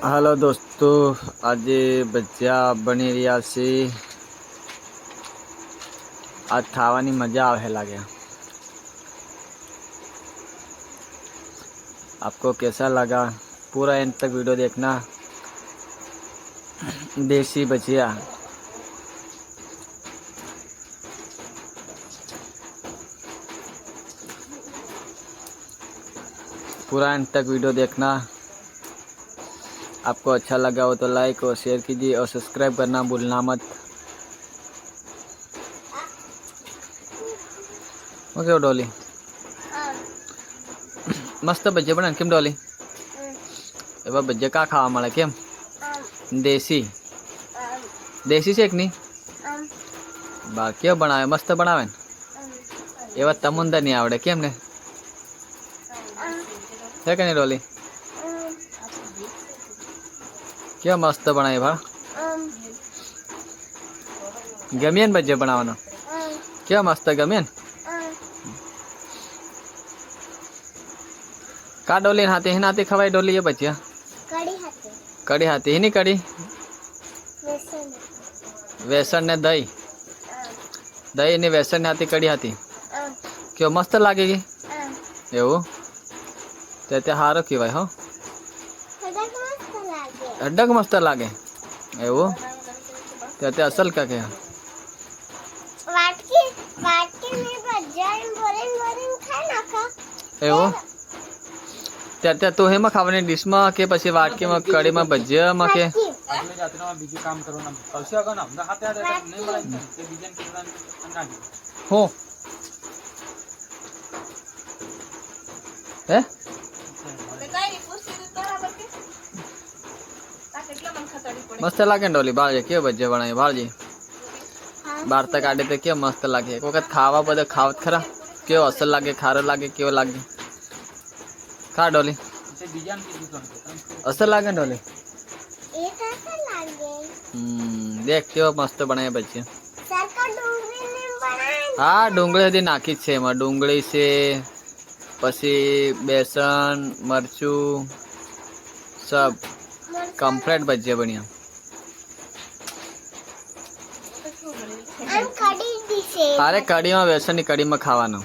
Hello दोस्तों, आज भजिया बनी रहा से। आज खावानी मजा आवे लागे। आपको कैसा लगा पूरा एंड तक वीडियो देखना। देसी भजिया पूरा एंड तक वीडियो देखना। आपको अच्छा लगा हो तो लाइक और शेयर कीजिए और सब्सक्राइब करना भूलना मत। ओके डोली मस्त भजिया बना केम डोली एवं भजिया का खावा मळे केम देसी देसी છે કે નહીં બા કેવો બનાવે મસ્ત બનાવે ને એવા તમુંદર નહીં આવડે કેમ ને છે કે નહીં ડોલી કેવા મસ્ત બનાવી ભા ગમે ને ભજીયા બનાવવાનો કેવા મસ્ત ગમે ને का डोली हाथी ही नाती खवाई डोली ये बच्चिया कड़ी हाथी ही नहीं कड़ी वेसन ने दही दही ने वेसन ने हाथी कड़ी हाथी क्यों मस्त लागेगी एवं ते हारो केवाय हो अड्डक मस्त लागे एवं ते असल का के एवं त्या तो हेमा खावानी डिश में के पछी वाटकी में कड़ी में भजिया में के हो हे मस्त लागे डोली बाळजी के भजिया बनाई बाळजी बार तक काढे तो के मस्त लागे एक वक्त खावा बदे खावत खरा के असल लागे खारो लागे केव लागे का डोली असल लागे डोली देख केव मस्त बनाए बच्चे हाँ डूंगળી हदी नाखी छे एमां डूंगળી से पछी बेसन मरचू सब कम्प्लीट भजिया बनिया अरे कड़ी में बेसन की कड़ी में खावानो